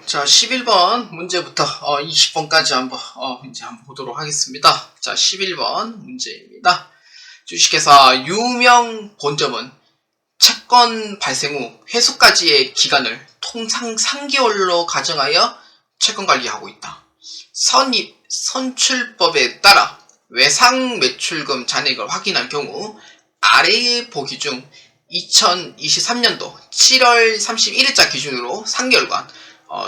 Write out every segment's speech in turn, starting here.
자, 11번 문제부터 20번까지 한번 보도록 하겠습니다. 자, 11번 문제입니다. 주식회사 유명 본점은 채권 발생 후 회수까지의 기간을 통상 3개월로 가정하여 채권 관리하고 있다. 선출법에 따라 외상 매출금 잔액을 확인할 경우 아래의 보기 중 2023년도 7월 31일자 기준으로 3개월간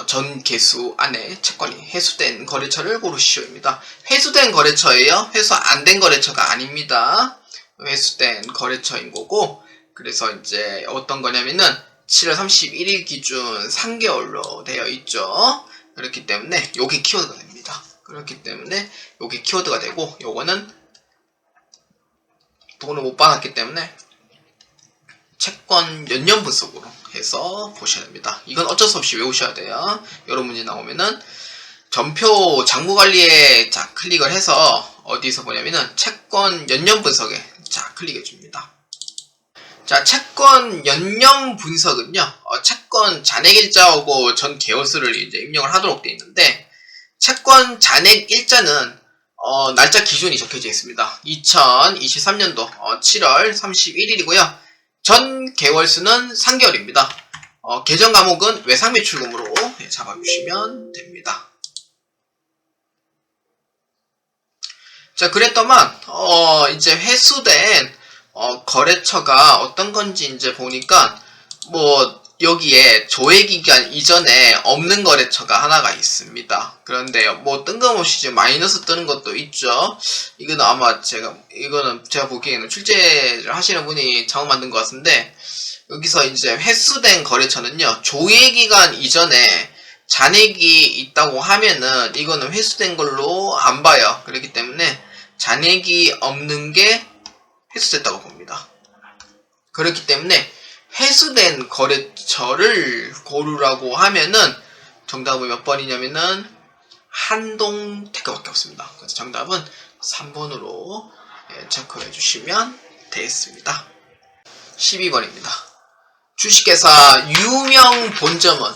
전 개수 안에 채권이 회수된 거래처를 고르시오입니다. 회수된 거래처예요. 회수 안 된 거래처가 아닙니다. 회수된 거래처인 거고, 그래서 이제 어떤 거냐면은 7월 31일 기준 3개월로 되어 있죠. 그렇기 때문에 요게 키워드가 됩니다. 그렇기 때문에 요게 키워드가 되고, 요거는 돈을 못 받았기 때문에 채권 연년 분석으로 해서 보셔야 됩니다. 이건 어쩔 수 없이 외우셔야 돼요. 이런 문제 나오면은 전표 장부관리에 자 클릭을 해서 어디서 보냐면은 채권 연년 분석에 자 클릭해 줍니다. 자, 채권 연년 분석은요, 채권 잔액 일자하고 전 계열수를 이제 입력을 하도록 되어 있는데, 채권 잔액 일자는 날짜 기준이 적혀져 있습니다. 2023년도 7월 31일이고요. 전 개월수는 3개월입니다. 계정 과목은 외상매출금으로 잡아주시면 됩니다. 자, 그랬더만 이제 회수된 거래처가 어떤 건지 이제 보니까 뭐 여기에 조회기간 이전에 없는 거래처가 하나가 있습니다. 그런데 뭐 뜬금없이 지금 마이너스 뜨는 것도 있죠. 이거는 제가 보기에는 출제를 하시는 분이 잘못 만든 것 같은데, 여기서 이제 회수된 거래처는요, 조회기간 이전에 잔액이 있다고 하면은 이거는 회수된 걸로 안 봐요. 그렇기 때문에 잔액이 없는 게 회수됐다고 봅니다. 그렇기 때문에 회수된 거래처를 고르라고 하면은 정답은 몇 번이냐면은 한동테크밖에 없습니다. 그래서 정답은 3번으로 체크해 주시면 되겠습니다. 12번입니다. 주식회사 유명 본점은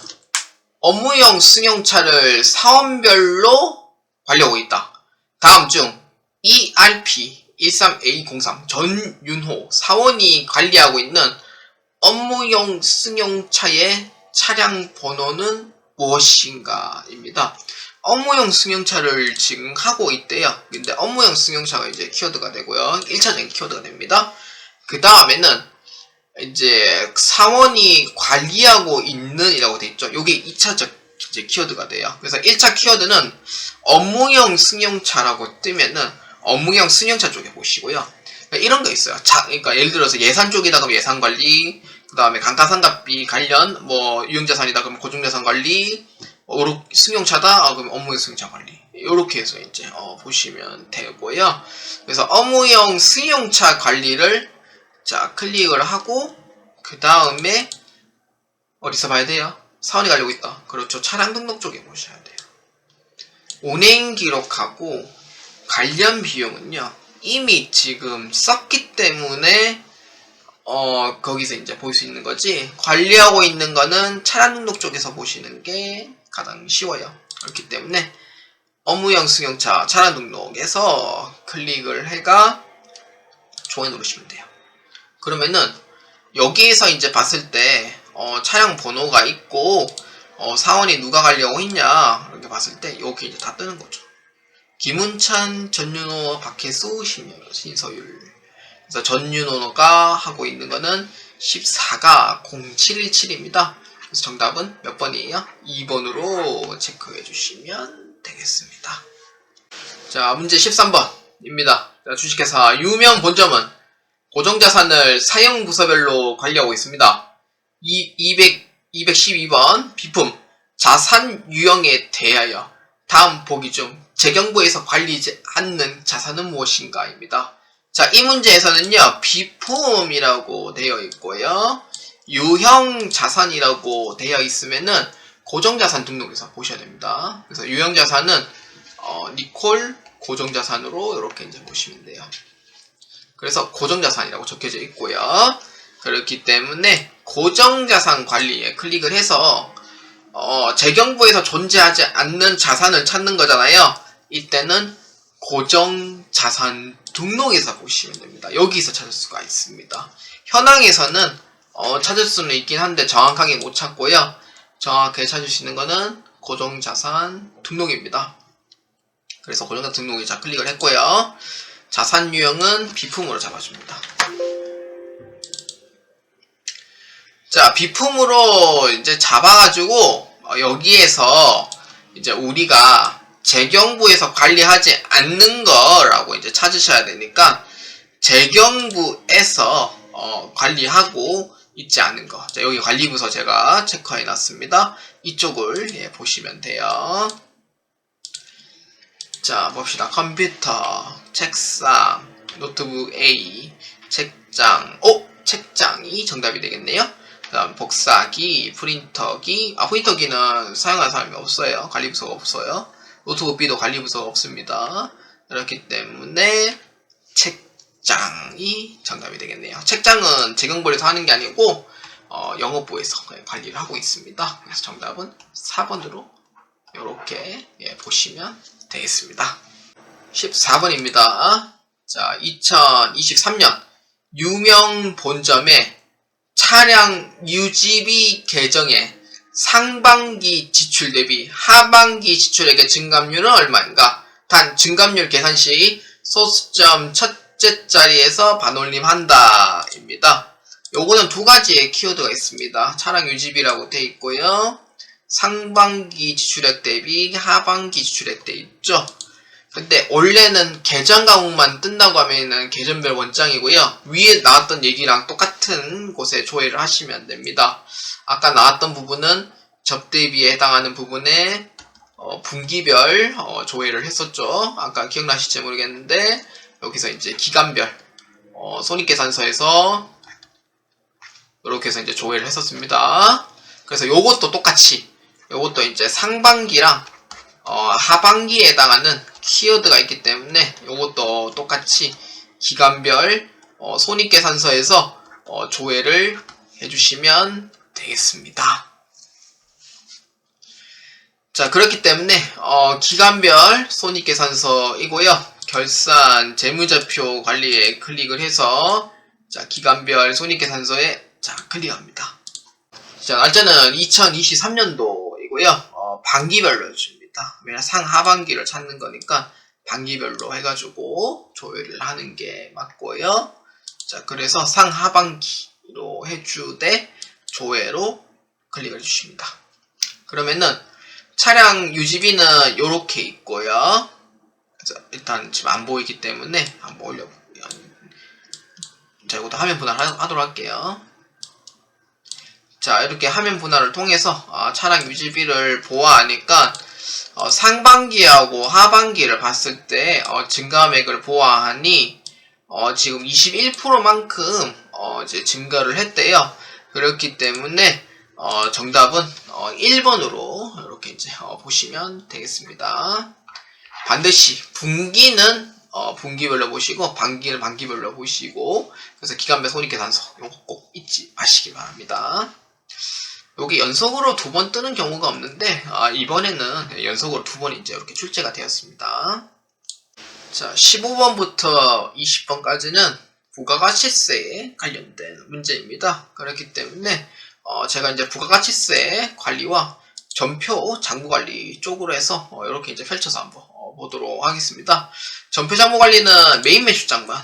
업무용 승용차를 사원별로 관리하고 있다. 다음 중 ERP 13A03 전윤호 사원이 관리하고 있는 업무용 승용차의 차량 번호는 무엇인가? 입니다. 업무용 승용차를 지금 하고 있대요. 근데 업무용 승용차가 이제 키워드가 되고요. 1차적인 키워드가 됩니다. 그 다음에는 이제 사원이 관리하고 있는 이라고 되어 있죠. 요게 2차적 이제 키워드가 돼요. 그래서 1차 키워드는 업무용 승용차라고 뜨면은 업무용 승용차 쪽에 보시고요. 이런 거 있어요. 그러니까 예를 들어서 예산 쪽이다 그러면 예산 관리, 그 다음에 강타상각비 관련, 뭐 유형자산이다 그러면 고정자산 관리, 승용차다 그러면 업무용 승용차 관리. 이렇게 해서 이제 보시면 되고요. 그래서 업무용 승용차 관리를 자 클릭을 하고, 그 다음에 어디서 봐야 돼요? 사원이 관리하고 있다. 그렇죠. 차량 등록 쪽에 보셔야 돼요. 운행 기록하고 관련 비용은요, 이미 지금 썼기 때문에 거기서 이제 볼 수 있는 거지, 관리하고 있는 거는 차량 등록 쪽에서 보시는 게 가장 쉬워요. 그렇기 때문에 업무용 승용차 차량 등록에서 클릭을 해가 좋아요 누르시면 돼요. 그러면은 여기에서 이제 봤을 때 차량 번호가 있고 사원이 누가 관리하고 있냐 이렇게 봤을 때 여기 이제 다 뜨는 거죠. 김은찬, 전윤호, 박혜수, 신서율. 그래서 전윤호가 하고 있는 거는 14가 0717입니다. 그래서 정답은 몇 번이에요? 2번으로 체크해 주시면 되겠습니다. 자, 문제 13번입니다. 주식회사 유명 본점은 고정자산을 사용부서별로 관리하고 있습니다. 212번 비품 자산 유형에 대하여 다음 보기 중 재경부에서 관리하지 않는 자산은 무엇인가? 입니다. 자, 이 문제에서는요, 비품이라고 되어 있고요, 유형 자산이라고 되어 있으면은 고정자산 등록에서 보셔야 됩니다. 그래서 유형 자산은 니콜 고정자산으로 이렇게 이제 보시면 돼요. 그래서 고정자산이라고 적혀져 있고요. 그렇기 때문에 고정자산 관리에 클릭을 해서 재경부에서 존재하지 않는 자산을 찾는 거잖아요. 이때는 고정자산 등록에서 보시면 됩니다. 여기서 찾을 수가 있습니다. 현황에서는 찾을 수는 있긴 한데 정확하게 못 찾고요. 정확하게 찾을 수 있는 거는 고정자산 등록입니다. 그래서 고정자산 등록에 자 클릭을 했고요. 자산 유형은 비품으로 잡아줍니다. 자, 비품으로 이제 잡아가지고 여기에서 이제 우리가 재경부에서 관리하지 않는 거라고 이제 찾으셔야 되니까 재경부에서 관리하고 있지 않은 거. 자, 여기 관리부서 제가 체크해 놨습니다. 이쪽을 보시면 돼요. 자, 봅시다. 컴퓨터, 책상, 노트북 A, 책장. 책장이 정답이 되겠네요. 그 다음 복사기, 프린터기. 프린터기는 사용하는 사람이 없어요. 관리부서가 없어요. 노트북 B도 관리부서가 없습니다. 그렇기 때문에 책장이 정답이 되겠네요. 책장은 재경부에서 하는 게 아니고 영업부에서 관리를 하고 있습니다. 그래서 정답은 4번으로 이렇게 보시면 되겠습니다. 14번입니다. 자, 2023년 유명 본점의 차량 유지비 개정에 상반기 지출 대비 하반기 지출액의 증감률은 얼마인가? 단 증감률 계산 시 소수점 첫째 자리에서 반올림한다 입니다. 요거는 두 가지의 키워드가 있습니다. 차량 유지비라고 돼 있고요. 상반기 지출액 대비 하반기 지출액 돼 있죠. 근데 원래는 계정 과목만 뜬다고 하면은 계정별 원장이고요. 위에 나왔던 얘기랑 똑같은 곳에 조회를 하시면 됩니다. 아까 나왔던 부분은 접대비에 해당하는 부분에 분기별 조회를 했었죠. 아까 기억나실지 모르겠는데 여기서 이제 기간별 손익계산서에서 이렇게 해서 이제 조회를 했었습니다. 그래서 요것도 똑같이 요것도 이제 상반기랑 하반기에 해당하는 키워드가 있기 때문에 요것도 똑같이 기간별 손익계산서에서 조회를 해주시면 되겠습니다. 자, 그렇기 때문에 기간별 손익계산서이고요. 결산 재무제표 관리에 클릭을 해서 자, 기간별 손익계산서에 자, 클릭합니다. 자, 날짜는 2023년도이고요. 반기별로 해줍니다. 왜냐면 상하반기를 찾는 거니까 반기별로 해가지고 조회를 하는 게 맞고요. 자, 그래서 상하반기로 해주되 조회로 클릭을 해주십니다. 그러면은 차량 유지비는 요렇게 있고요. 그래서 일단 지금 안 보이기 때문에 한번 올려볼게요. 자, 이것도 화면 분할하도록 할게요. 자, 이렇게 화면 분할을 통해서 차량 유지비를 보아하니까 상반기하고 하반기를 봤을 때 증감액을 보아하니 지금 21%만큼 이제 증가를 했대요. 그렇기 때문에 정답은 1번으로 이렇게 이제 보시면 되겠습니다. 반드시 분기는 분기별로 보시고 반기는 반기별로 보시고 그래서 기간별 손익계산서 요거 꼭 잊지 마시기 바랍니다. 여기 연속으로 두 번 뜨는 경우가 없는데 이번에는 연속으로 두 번 이제 이렇게 출제가 되었습니다. 자, 15번부터 20번까지는 부가가치세에 관련된 문제입니다. 그렇기 때문에 제가 이제 부가가치세 관리와 전표 장부관리 쪽으로 해서 이렇게 이제 펼쳐서 한번 보도록 하겠습니다. 전표 장부관리는 메인 매출장만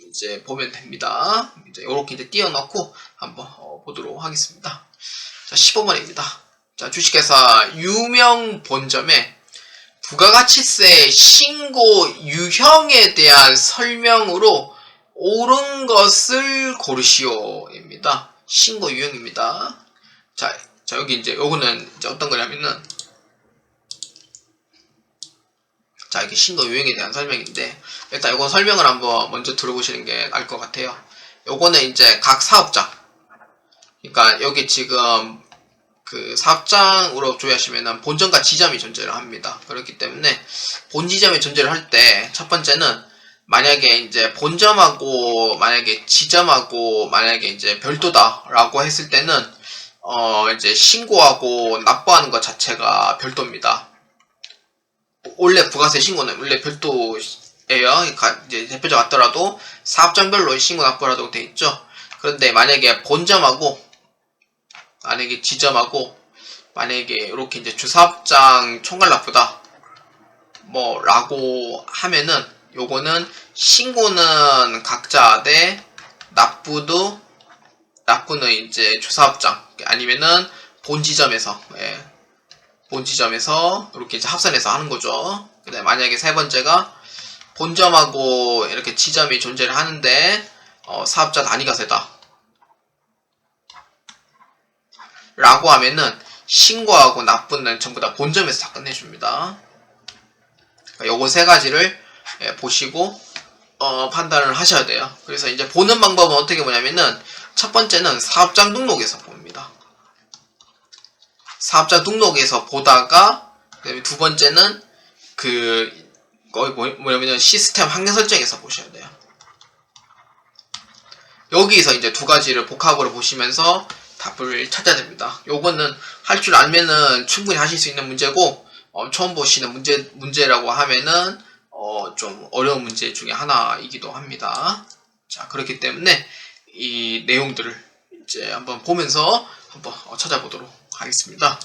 이제 보면 됩니다. 이제 이렇게 이제 띄워놓고 한번 보도록 하겠습니다. 자, 15번입니다. 자, 주식회사 유명 본점의 부가가치세 신고 유형에 대한 설명으로 옳은 것을 고르시오입니다. 신고 유형입니다. 자, 여기 이제 요거는 이제 어떤 거냐면은 자, 이게 신고 유형에 대한 설명인데 일단 요거 설명을 한번 먼저 들어보시는 게 나을 것 같아요. 요거는 이제 각 사업장, 그러니까 여기 지금 그 사업장으로 조회하시면은 본점과 지점이 존재를 합니다. 그렇기 때문에 본 지점이 존재를 할 때 첫 번째는 만약에 이제 본점하고 만약에 지점하고 만약에 이제 별도다라고 했을 때는 이제 신고하고 납부하는 것 자체가 별도입니다. 원래 부가세 신고는 원래 별도예요. 이제 대표적 같더라도 사업장별로 신고 납부를 하도록 되어 있죠. 그런데 만약에 본점하고 만약에 지점하고 만약에 이렇게 이제 주사업장 총괄 납부다 뭐 라고 하면은 요거는 신고는 각자 대 납부는 이제 주사업장 아니면은 본지점에서 본지점에서 이렇게 이제 합산해서 하는 거죠. 근데 만약에 세 번째가 본점하고 이렇게 지점이 존재를 하는데 사업자 단위과세다 라고 하면은 신고하고 납부는 전부 다 본점에서 다 끝내줍니다. 그러니까 요거 세 가지를 보시고 판단을 하셔야 돼요. 그래서 이제 보는 방법은 어떻게 보냐면은 첫 번째는 사업장 등록에서 봅니다. 사업장 등록에서 보다가 그다음에 두 번째는 뭐냐면 시스템 환경 설정에서 보셔야 돼요. 여기서 이제 두 가지를 복합으로 보시면서 답을 찾아야 됩니다. 요거는 할 줄 알면은 충분히 하실 수 있는 문제고 처음 보시는 문제라고 하면은 좀 어려운 문제 중에 하나이기도 합니다. 자, 그렇기 때문에 이 내용들을 이제 한번 보면서 한번 찾아보도록 하겠습니다.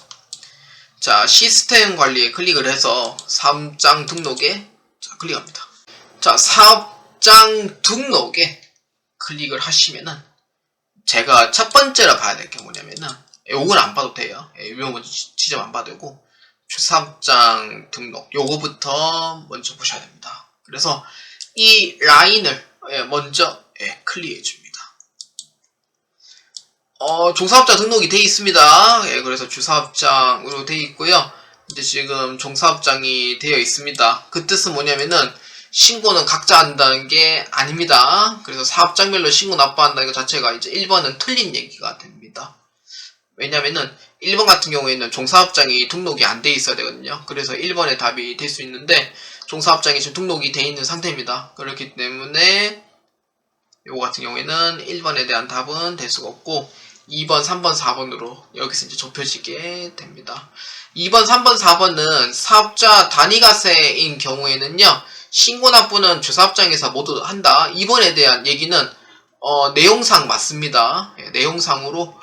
자, 시스템 관리에 클릭을 해서 사업장 등록에 클릭합니다. 자, 사업장 등록에 클릭을 하시면은 제가 첫 번째로 봐야 될 게 뭐냐면은 요건 안 봐도 돼요. 요 먼저 지점 안 봐도 되고 주사업장 등록 요거부터 먼저 보셔야 됩니다. 그래서 이 라인을 먼저 클릭해 줍니다. 종사업자 등록이 되어 있습니다. 그래서 주사업장으로 되어 있고요. 이제 지금 종사업장이 되어 있습니다. 그 뜻은 뭐냐면은 신고는 각자 한다는 게 아닙니다. 그래서 사업장별로 신고 납부한다는 것 자체가 이제 1번은 틀린 얘기가 됩니다. 왜냐면은 1번 같은 경우에는 종사업장이 등록이 안 돼 있어야 되거든요. 그래서 1번의 답이 될 수 있는데 종사업장이 지금 등록이 돼 있는 상태입니다. 그렇기 때문에 요거 같은 경우에는 1번에 대한 답은 될 수가 없고 2번, 3번, 4번으로 여기서 이제 좁혀지게 됩니다. 2번, 3번, 4번은 사업자 단위과세인 경우에는요. 신고 납부는 주사업장에서 모두 한다. 2번에 대한 얘기는 내용상 맞습니다. 내용상으로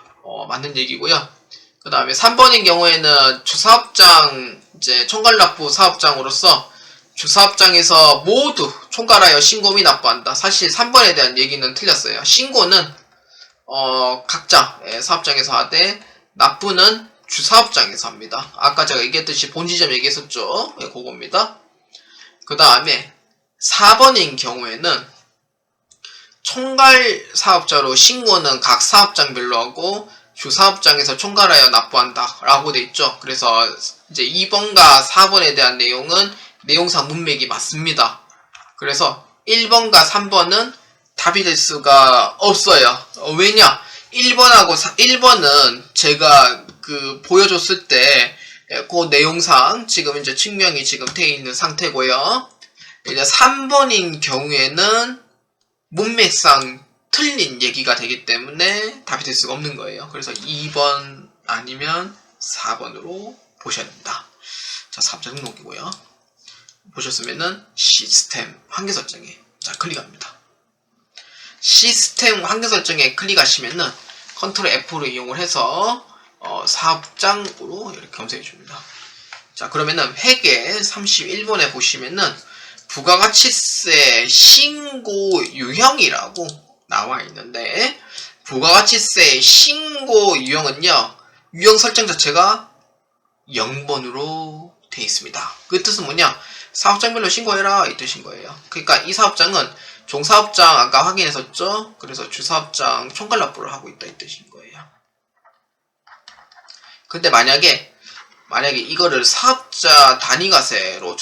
맞는 얘기고요. 그 다음에 3번인 경우에는 주사업장 이제 총괄납부 사업장으로서 주사업장에서 모두 총괄하여 신고 및 납부한다. 사실 3번에 대한 얘기는 틀렸어요. 신고는 각자 사업장에서 하되 납부는 주사업장에서 합니다. 아까 제가 얘기했듯이 본지점 얘기했었죠. 그겁니다. 그 다음에 4번인 경우에는 총괄 사업자로 신고는 각 사업장별로 하고 주사업장에서 총괄하여 납부한다 라고 돼 있죠. 그래서 이제 2번과 4번에 대한 내용은 내용상 문맥이 맞습니다. 그래서 1번과 3번은 답이 될 수가 없어요. 왜냐? 1번은 제가 보여줬을 때 그 내용상 지금 이제 증명이 지금 되어 있는 상태고요. 이제 3번인 경우에는 문맥상 틀린 얘기가 되기 때문에 답이 될 수가 없는 거예요. 그래서 2번 아니면 4번으로 보셔야 됩니다. 자, 사업자 등록이고요. 보셨으면은 시스템 환경 설정에 클릭합니다. 시스템 환경 설정에 클릭하시면은 컨트롤 F로 이용을 해서 사업장으로 이렇게 검색해 줍니다. 자, 그러면은 회계 31번에 보시면은 부가가치세 신고 유형이라고 나와 있는데 부가가치세 신고 유형은요. 유형 설정 자체가 0번으로 되어 있습니다. 그 뜻은 뭐냐? 사업장별로 신고해라 이 뜻인 거예요. 그러니까 이 사업장은 종사업장 아까 확인했었죠? 그래서 주사업장 총괄납부를 하고 있다 이 뜻인 거예요. 근데 만약에 이거를 사업자 단위과세로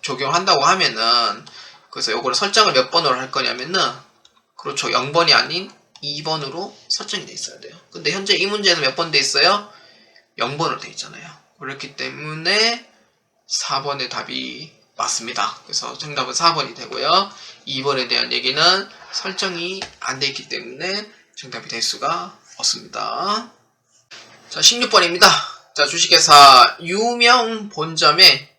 적용한다고 하면은 그래서 요거를 설정을 몇 번으로 할 거냐면은 그렇죠. 0번이 아닌 2번으로 설정이 돼 있어야 돼요. 근데 현재 이 문제는 몇 번 돼 있어요? 0번으로 돼 있잖아요. 그렇기 때문에 4번의 답이 맞습니다. 그래서 정답은 4번이 되고요. 2번에 대한 얘기는 설정이 안 돼 있기 때문에 정답이 될 수가 없습니다. 자, 16번입니다. 자, 주식회사 유명 본점의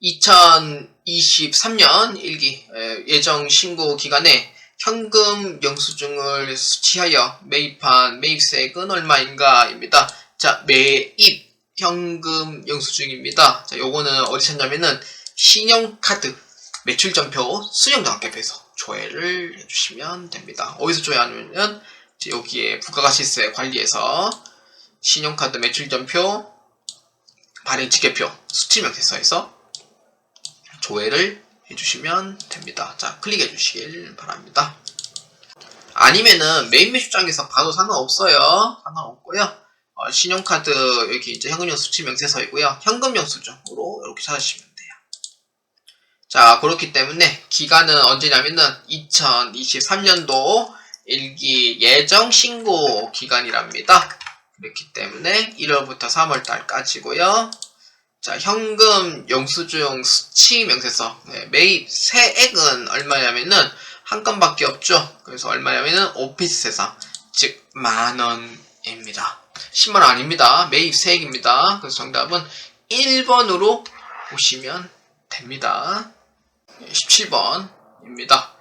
2023년 1기 예정 신고 기간에 현금 영수증을 수취하여 매입한 매입세액은 얼마인가입니다. 자, 매입 현금 영수증입니다. 자, 요거는 어디 찾냐면은 신용카드 매출점표 수령장학계에서 조회를 해주시면 됩니다. 어디서 조회하냐면 여기에 부가가치세 관리에서 신용카드 매출점표 발행지계표 수취명세서에서 조회를 해주시면 됩니다. 자, 클릭해 주시길 바랍니다. 아니면은 메인 매출장에서 봐도 상관없어요. 상관없고요. 신용카드 여기 이제 현금용 수취명세서이고요. 현금영수증으로 이렇게 찾으시면 돼요. 자, 그렇기 때문에 기간은 언제냐면은 2023년도 1기 예정 신고 기간이랍니다. 그렇기 때문에 1월부터 3월달까지고요. 자, 현금 영수증 수취 명세서 매입 세액은 얼마냐면은 한 건밖에 없죠. 그래서 얼마냐면은 오피스세사 즉 만원입니다. 10만원 아닙니다. 매입 세액입니다. 그래서 정답은 1번으로 보시면 됩니다. 17번입니다.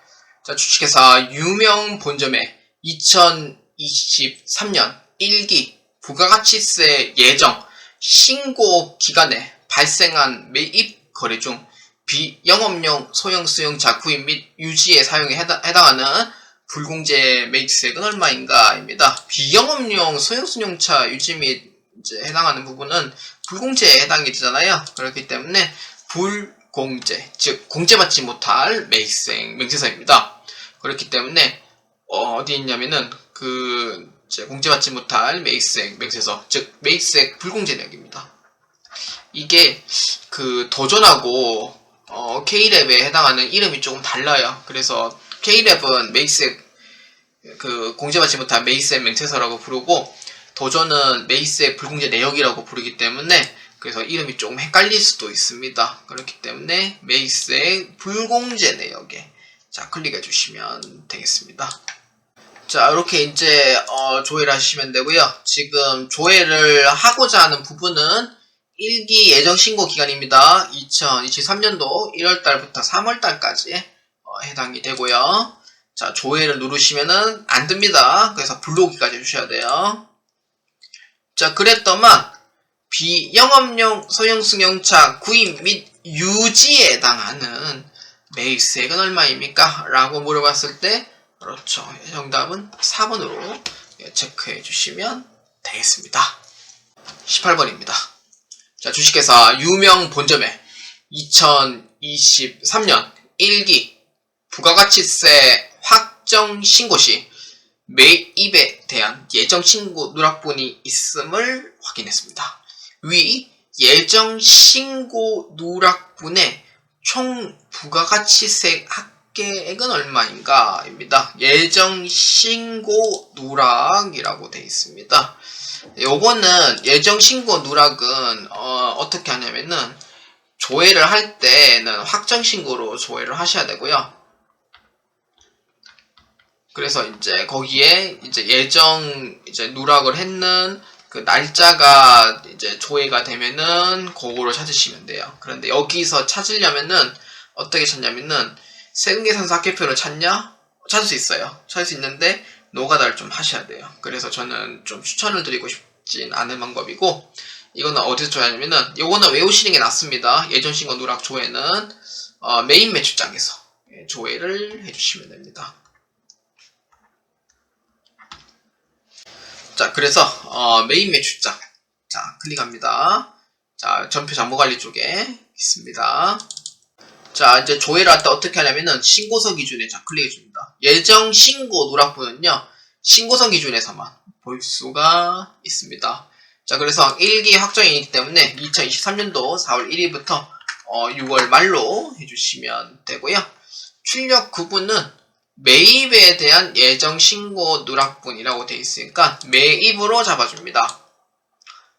자, 주식회사 유명 본점의 2023년 1기 부가가치세 예정 신고 기간에 발생한 매입 거래 중 비영업용 소형 수용차 구입 및 유지에 사용에 해당하는 불공제 매입세액은 얼마인가입니다. 비영업용 소형 수용차 유지 및 이제 해당하는 부분은 불공제에 해당이 되잖아요. 그렇기 때문에 불공제, 즉 공제받지 못할 매입세액 명세서입니다. 그렇기 때문에 어디 있냐면은 이제 공제받지 못할 매입세액 명세서, 즉 매입세액 불공제 내역입니다. 이게 도전하고 K랩에 해당하는 이름이 조금 달라요. 그래서 K랩은 매입세액 공제받지 못한 매입세액 명세서라고 부르고, 도전은 매입세액 불공제 내역이라고 부르기 때문에 그래서 이름이 조금 헷갈릴 수도 있습니다. 그렇기 때문에 매입세액 불공제 내역에 자, 클릭해 주시면 되겠습니다. 자, 이렇게 이제 조회를 하시면 되고요. 지금 조회를 하고자 하는 부분은 1기 예정 신고 기간입니다. 2023년도 1월달부터 3월달까지 해당이 되고요. 자, 조회를 누르시면은 안 뜹니다. 그래서 불러오기까지 해주셔야 돼요. 자, 그랬더만 비영업용 소형 승용차 구입 및 유지에 해당하는 매입세액은 얼마입니까? 라고 물어봤을 때 그렇죠. 정답은 4번으로 체크해 주시면 되겠습니다. 18번입니다. 자, 주식회사 유명 본점의 2023년 1기 부가가치세 확정 신고 시 매입에 대한 예정 신고 누락분이 있음을 확인했습니다. 위 예정 신고 누락분의 총 부가가치세 합계액은 얼마인가 입니다. 예정 신고 누락이라고 되어 있습니다. 요거는 예정 신고 누락은 어떻게 하냐면은 조회를 할 때는 확정 신고로 조회를 하셔야 되고요. 그래서 이제 거기에 이제 예정 누락을 했는 그 날짜가 이제 조회가 되면은 그거를 찾으시면 돼요. 그런데 여기서 찾으려면은 어떻게 찾냐면은 세금계산서 합계표를 찾냐? 찾을 수 있어요. 찾을 수 있는데 노가다를 좀 하셔야 돼요. 그래서 저는 좀 추천을 드리고 싶진 않은 방법이고, 이거는 어디서 조회하냐면은 요거는 외우시는 게 낫습니다. 예정 신고 누락 조회는 메인 매출장에서 조회를 해주시면 됩니다. 자, 그래서 메인 매출장 자, 클릭합니다. 자, 전표 정보관리 쪽에 있습니다. 자, 이제 조회를 할 때 어떻게 하냐면은 신고서 기준에 자, 클릭해 줍니다. 예정 신고 누락분은요 신고서 기준에서만 볼 수가 있습니다. 자, 그래서 1기 확정이기 때문에 2023년도 4월 1일부터 6월 말로 해주시면 되고요. 출력 구분은 매입에 대한 예정 신고 누락분이라고 되어 있으니까 매입으로 잡아줍니다.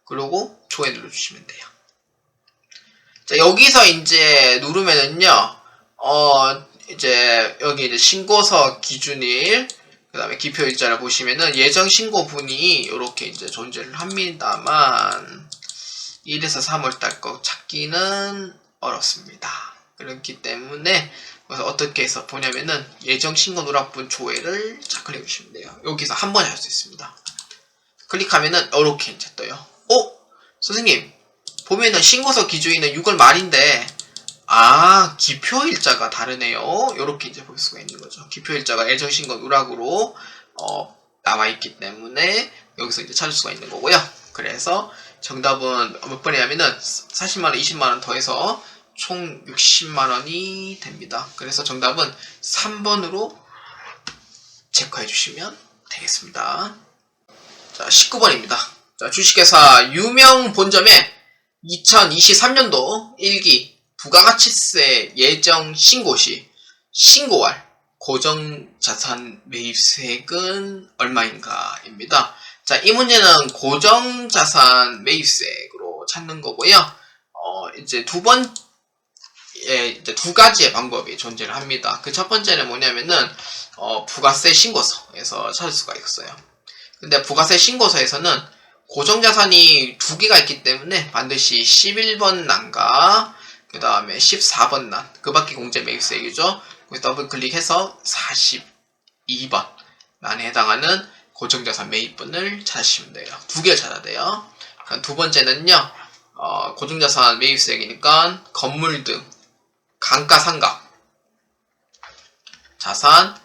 그리고 조회 눌러주시면 돼요. 자, 여기서 이제 누르면은요, 이제 여기 이제 신고서 기준일, 그 다음에 기표일자를 보시면은 예정신고분이 이렇게 이제 존재를 합니다만 1에서 3월달 거 찾기는 어렵습니다. 그렇기 때문에 그래서 어떻게 해서 보냐면은 예정신고 누락분 조회를 자 클릭해 주시면 돼요. 여기서 한 번에 할 수 있습니다. 클릭하면은 이렇게 이제 떠요. 선생님 보면은 신고서 기준일은 6월 말인데 기표일자가 다르네요. 이렇게 이제 볼 수가 있는 거죠. 기표일자가 예정신고 누락으로 나와 있기 때문에 여기서 이제 찾을 수가 있는 거고요. 그래서 정답은 몇 번이냐면은 40만원, 20만원 더해서 총 60만원이 됩니다. 그래서 정답은 3번으로 체크해 주시면 되겠습니다. 자, 19번입니다. 자, 주식회사 유명 본점에 2023년도 1기 부가가치세 예정 신고 시 신고할 고정자산 매입세액은 얼마인가입니다. 자, 이 문제는 고정자산 매입세액으로 찾는 거고요. 이제 이제 두 가지의 방법이 존재를 합니다. 그 첫 번째는 뭐냐면은, 부가세 신고서에서 찾을 수가 있어요. 근데 부가세 신고서에서는 고정자산이 두 개가 있기 때문에 반드시 11번 난과 그 다음에 14번 난, 그 밖에 공제 매입세액이죠. 더블 클릭해서 42번 난에 해당하는 고정자산 매입분을 찾으시면 돼요. 두 개를 찾아야 돼요. 두 번째는요, 고정자산 매입세액이니까 건물 등 감가상각 자산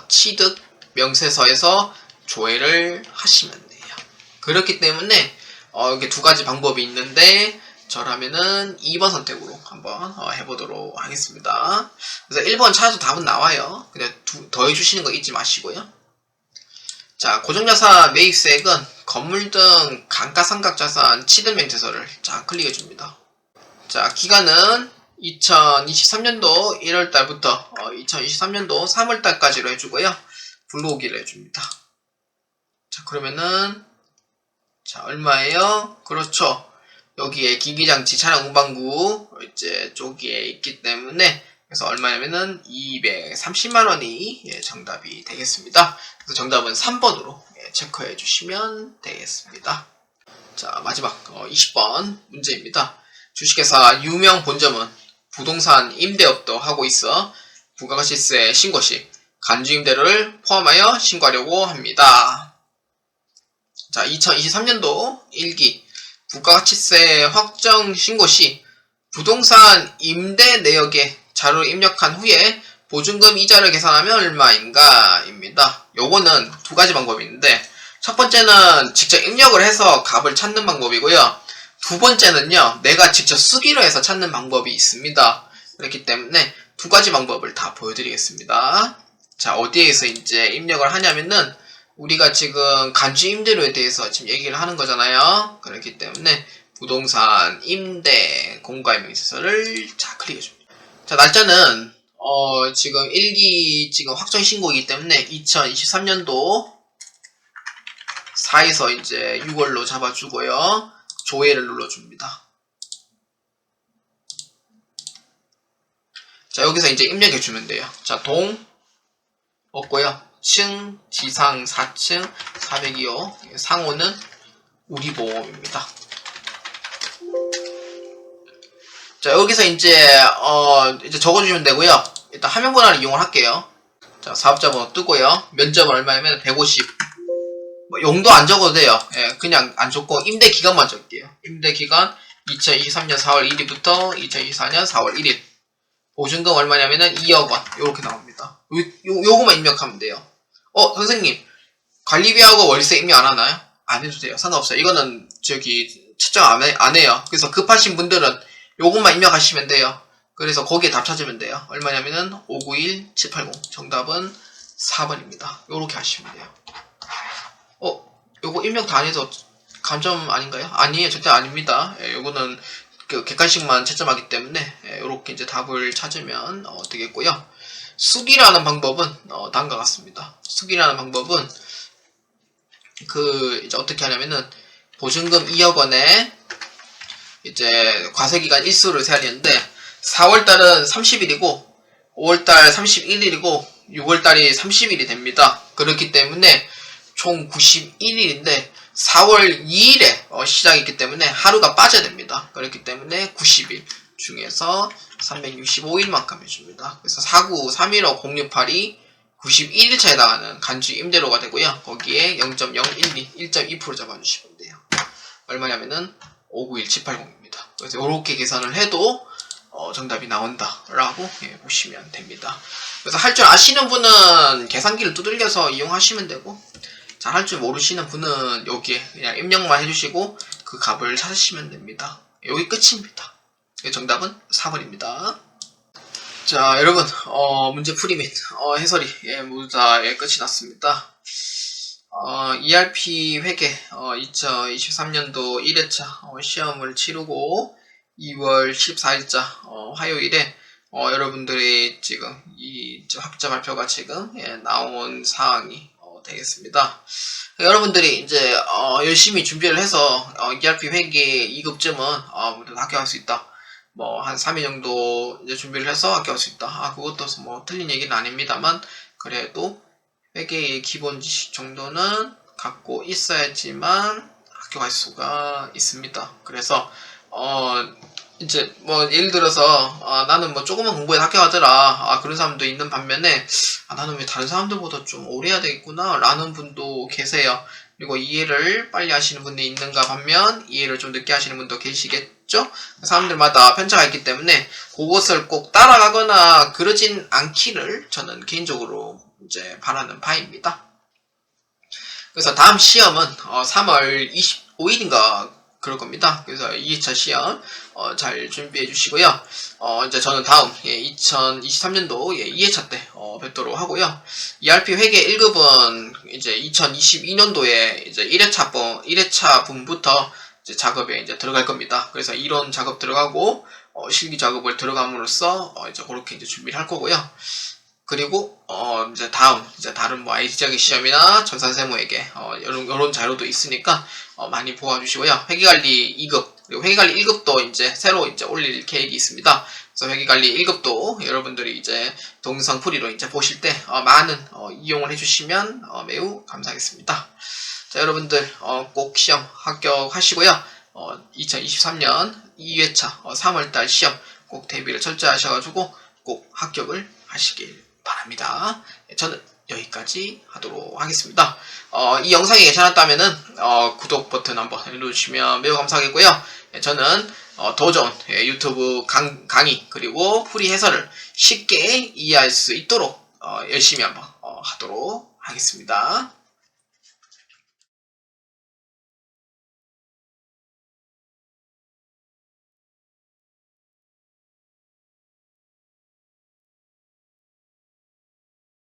취득 명세서에서 조회를 하시면 돼요. 그렇기 때문에 이렇게 두 가지 방법이 있는데 저라면은 2번 선택으로 한번 해보도록 하겠습니다. 그래서 1번 찾아도 답은 나와요. 그냥 더해주시는 거 잊지 마시고요. 자, 고정자산 매입세액은 건물 등 감가상각자산 취득 명세서를 자 클릭해 줍니다. 자, 기간은 2023년도 1월달부터 2023년도 3월달까지로 해주고요. 불러오기를 해줍니다. 자, 그러면은 자, 얼마예요? 그렇죠. 여기에 기기장치 차량 운반구 이제 쪽에 있기 때문에 그래서 얼마냐면은 230만원이 정답이 되겠습니다. 그래서 정답은 3번으로 체크해 주시면 되겠습니다. 자, 마지막 20번 문제입니다. 주식회사 유명 본점은 부동산 임대업도 하고 있어 부가가치세 신고 시 간주임대료를 포함하여 신고하려고 합니다. 자, 2023년도 1기 부가가치세 확정 신고 시 부동산 임대 내역에 자료를 입력한 후에 보증금 이자를 계산하면 얼마인가 입니다. 요거는 두 가지 방법이 있는데 첫 번째는 직접 입력을 해서 값을 찾는 방법이고요. 두 번째는요, 내가 직접 쓰기로 해서 찾는 방법이 있습니다. 그렇기 때문에 두 가지 방법을 다 보여드리겠습니다. 자, 어디에서 이제 입력을 하냐면은 우리가 지금 간주 임대료에 대해서 지금 얘기를 하는 거잖아요. 그렇기 때문에 부동산 임대 공가의 명세서를 자 클릭해 줍니다. 자, 날짜는 지금 1기 지금 확정 신고이기 때문에 2023년도 4에서 이제 6월로 잡아주고요. 조회를 눌러줍니다. 자, 여기서 이제 입력해주면 돼요. 자, 동 없고요. 층, 지상 4층, 402호, 상호는 우리보험입니다. 자, 여기서 이제 적어주시면 되고요. 일단 화면 번호를 이용을 할게요. 자, 사업자 번호 뜨고요. 면적은 얼마냐면 150. 용도 안 적어도 돼요. 예, 그냥 안 적고 임대 기간만 적게요. 임대 기간 2023년 4월 1일부터 2024년 4월 1일. 보증금 얼마냐면은 2억 원. 요렇게 나옵니다. 요거만 입력하면 돼요. 선생님, 관리비하고 월세 입력 안 하나요? 안 해도 돼요. 상관없어요. 이거는 채점 안 해요. 그래서 급하신 분들은 요것만 입력하시면 돼요. 그래서 거기에 답 찾으면 돼요. 얼마냐면은 591780. 정답은 4번입니다. 요렇게 하시면 돼요. 요거 입력 다 안 해서 감점 아닌가요? 아니에요. 절대 아닙니다. 요거는 객관식만 채점하기 때문에 요렇게 이제 답을 찾으면 되겠고요. 수기라는 방법은 다음과 같습니다. 수기라는 방법은 이제 어떻게 하냐면은 보증금 2억 원에 이제 과세기간 일수를 세야 되는데 4월달은 30일이고 5월달 31일이고 6월달이 30일이 됩니다. 그렇기 때문에 총 91일인데 4월 2일에 시작이 있기 때문에 하루가 빠져야 됩니다. 그렇기 때문에 90일 중에서 365일만큼 해줍니다. 그래서 4931호 068이 91일차에 해당하는 간주 임대료가 되고요. 거기에 0.012, 1.2% 잡아주시면 돼요. 얼마냐면은 591780입니다. 그래서 이렇게 계산을 해도 정답이 나온다라고 보시면 됩니다. 그래서 할 줄 아시는 분은 계산기를 두들겨서 이용하시면 되고, 잘 할 줄 모르시는 분은 여기에 그냥 입력만 해주시고 그 값을 찾으시면 됩니다. 여기 끝입니다. 정답은 4번입니다. 자, 여러분, 문제풀이 및 해설이 모두 다 끝이 났습니다. ERP 회계 2023년도 1회차 시험을 치르고 2월 14일자 화요일에 여러분들이 지금 이 학자 발표가 지금 나온 사항이 되겠습니다. 여러분들이 이제 열심히 준비를 해서 ERP 회계 2급쯤은 모두 합격할 수 있다. 뭐 한 3일 정도 이제 준비를 해서 합격할 수 있다. 그것도 뭐 틀린 얘기는 아닙니다만, 그래도 회계의 기본 지식 정도는 갖고 있어야지만 합격할 수가 있습니다. 그래서 이제 뭐 예를 들어서 나는 뭐 조금만 공부해서 합격하더라, 그런 사람도 있는 반면에 나는 왜 다른 사람들보다 좀 오래 해야 되겠구나 라는 분도 계세요. 그리고 이해를 빨리 하시는 분이 있는가 반면 이해를 좀 늦게 하시는 분도 계시겠죠. 사람들마다 편차가 있기 때문에 그것을 꼭 따라가거나 그러진 않기를 저는 개인적으로 이제 바라는 바입니다. 그래서 다음 시험은 3월 25일인가 그럴 겁니다. 그래서 2회차 시험 잘 준비해 주시고요. 이제 저는 다음 2023년도 2회차 때 뵙도록 하고요. ERP 회계 1급은 이제 2022년도에 이제 1회차 분부터 이제 작업에 이제 들어갈 겁니다. 그래서 이론 작업 들어가고 실기 작업을 들어감으로써 이제 그렇게 이제 준비를 할 거고요. 그리고 이제 다른 뭐 IT 지역의 시험이나 전산세무에게 이런 자료도 있으니까 많이 보아주시고요. 회계관리 2급 그리고 회계관리 1급도 이제 새로 이제 올릴 계획이 있습니다. 그래서 회계관리 1급도 여러분들이 이제 동영상 풀이로 이제 보실 때 많은 이용을 해주시면 매우 감사하겠습니다. 자, 여러분들 꼭 시험 합격하시고요. 2023년 2회차 3월달 시험 꼭 대비를 철저히 하셔가지고 꼭 합격을 하시길 바랍니다. 저는 여기까지 하도록 하겠습니다. 이 영상이 괜찮았다면은 구독 버튼 한번 눌러주시면 매우 감사하겠고요. 저는 더 좋은 유튜브 강의 그리고 풀이 해설을 쉽게 이해할 수 있도록 열심히 한번 하도록 하겠습니다.